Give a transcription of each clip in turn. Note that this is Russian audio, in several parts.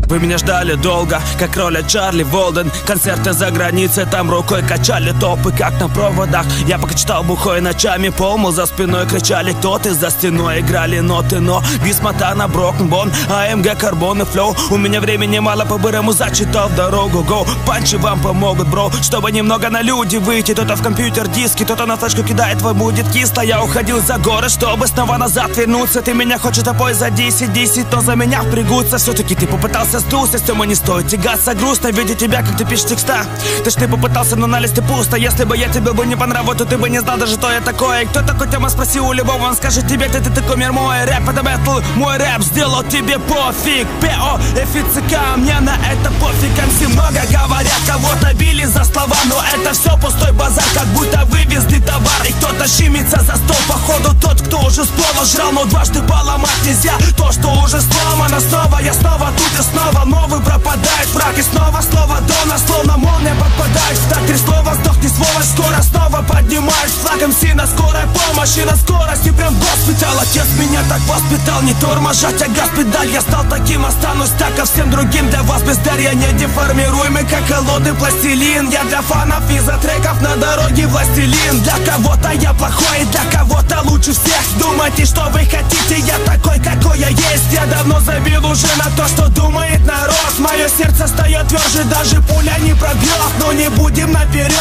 Вы меня ждали долго, как роля Чарли Волден. Концерты за границей, там рукой качали топы, как на проводах. Я пока читал бухой ночами, помыл за спиной, кричали кто ты, за стеной играли ноты. Но Бисматана, Брокенбон, АМГ, Карбон и Флоу. У меня времени мало, по-бырому зачитал дорогу. Гоу, панчи вам помогут, бро, чтобы немного на люди выйти. Кто-то в компьютер диски, кто-то на флешку кидает, твой будет кисло. Я уходил за город, чтобы снова назад вернуться. Ты меня хочешь тобой за 10, но за меня впрягутся. Все-таки ты попытался с трусостью, и не стоит тягаться грустно, видя тебя, как ты пишешь текста. Ты ж ты попытался, но на листе пусто. Если бы я тебе бы не понравился, то ты бы не знал даже, что я такое. И кто такой Тёма, спроси у любого, он скажет тебе, ты такой мир мой. Рэп это бэтл, мой рэп сделал тебе пофиг. ПО, ФЦК, мне на это пофиг. МС много говорят, кого-то били за слова, но это все пустой базар, как будто вывезли товар. И кто-то щемится за стол, походу тот, кто уже с пола жрал, но дважды поломать нельзя то, что уже сломано. Снова я снова тут и снова новый пропадает враг. И снова слово Дона, словно молния попадает в такт. Три слова, сдохни, сволочь, скоро снова поднимаешь флаг. МС на скорой помощи, на скорости прям госпиталь. Отец меня так воспитал, не тормозжать, а газ педаль. Я стал таким, останусь так, ко всем другим. Для вас бездарь, я не деформируемый, как холодный пластилин. Я для фанов из-за треков на дороге властелин. Для кого-то я плохой, для кого-то лучше всех. Думайте, что вы хотите, я такой, какой я есть. Я давно забил уже на то, что думает народ. Мое сердце стает тверже, даже пуля не пробьет. Но не будем наперед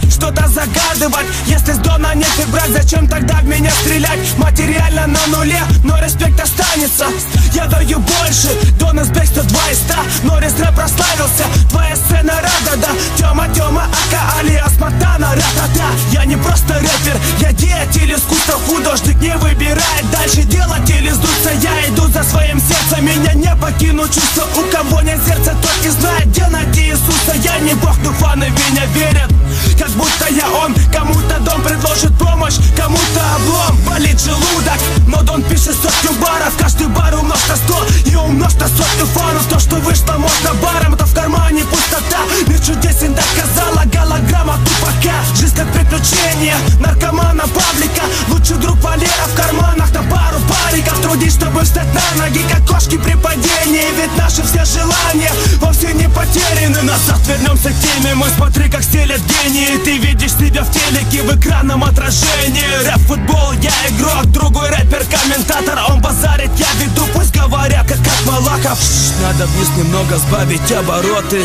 что-то загадывать. Если с Дона нет и брать, зачем тогда в меня стрелять? Материально на нуле, но респект останется. Я даю больше, Дона сбег 102 из 100. Норрис рэп прославился, твоя сцена рада-да. Тёма, Ака, алиас Матана, ра-та-та. Я не просто рэпер, я деятель искусства. Художник не выбирает дальше делать или сдуться. Я иду за своим сердцем, меня не покинут чувства. У кого нет сердца, тот не знает, где найти Иисуса. Я не бог, но фаны в меня верят, как будто я он. Кому-то Дон предложит помощь, кому-то облом. Болит желудок, но Дон пишет сотню баров. Каждый бар умножь на 100 и умножь на сотню фанов. То, что вышло, можно баром, это в кармане пустота. Мир чудесен, доказала голограмма тупака. Жизнь как приключение, наркомана паблика. Лучший друг Валера в карманах на пару париков. Трудись, чтобы встать на ноги, как кошки при падении. Ведь наши все желания вовсе не потеряны. Назад вернемся к теме, мы смотри, как стелят гении. Ты видишь себя в телеке в экранном отражении. Рэп, футбол, я игрок, другой рэпер, комментатор. Он базарит, я веду, пусть говорят, как Малахов. Надо вниз немного сбавить обороты.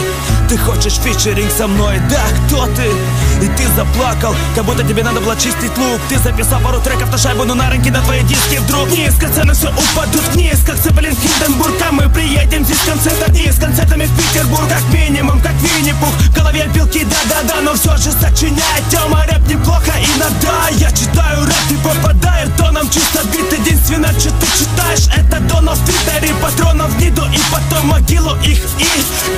Ты хочешь фичеринг со мной, да, кто ты? И ты заплакал, как будто тебе надо было чистить лук. Ты записал пару треков на шайбу, но на рынке на твои диски вдруг низко цены все упадут вниз, как Цепелин Хинденбург. А мы приедем здесь концерт одни с концертами в Петербург. Как минимум, как Винни-Пух. В голове белки, да-да-да, но все же сочиняет Тёма рэп неплохо иногда. Я читаю рэп, ты попадает тоном чисто бит. Единственное, что ты читаешь, это Дона в Твиттере. Патронов гниду и потом могилу их. И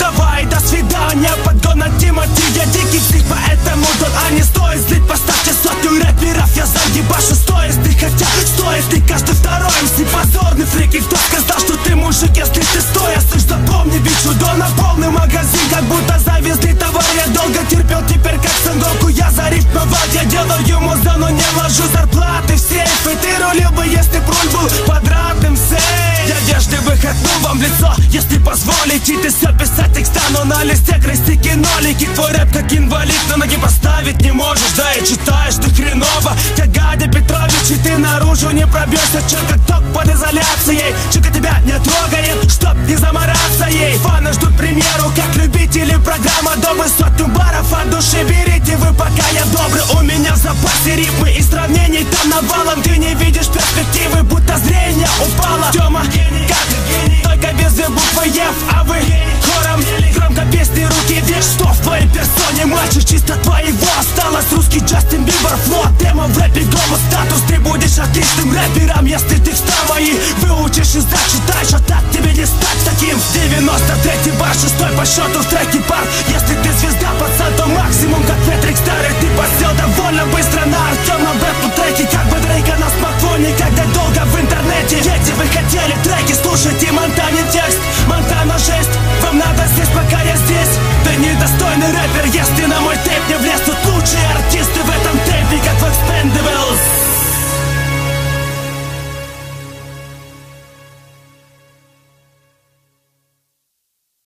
давай, до свидания, подгона Тимати. Я дикий псих, поэтому Дон, а не стоит злить. Поставьте сотню рэперов, я загибашу 100 из них. Хотя, что если каждый второй МС позорный фрик? И кто сказал, что ты мужик, если ты стоя? Слышь, запомни, ведь у Дона полный магазин, как будто завезли товар. Я долго терпел, теперь как Сангоку я зарифмовал. Я делаю мозга, но не вложу зарплаты в сейф. И ты рулил бы, если б руль был квадратным, сейф. Я одежды выходну вам в лицо, если позволите. Ты все писать текста, но на листе крестики нолики. Твой рэп как инвалид, на ноги поставить не можешь. Да и читаешь ты хреново, как Гадя Петрович. И ты наружу не пробьешься, чё как ток под изоляцией. Чика тебя не трогает, чтоб не замораться ей. Фаны ждут примеру, как любители программа. Добы сотню баров от души берите вы, пока я добрый. У меня в запасе рифмы и сравнений там навалом. Ты не видишь перспективы, будто зрение упало. Тёма, как? Только без две буквы F, а вы хором громко песни руки вверх. Что в твоей персоне, мальчик, чисто твоего осталось. Русский Джастин Бибер, флот, тема в рэпе, голос, статус. Ты будешь отличным рэпером, если текста мои выучишь и зачитаешь. А так тебе не стать таким. 93-й бар, 6-й по счету в треке пар. Если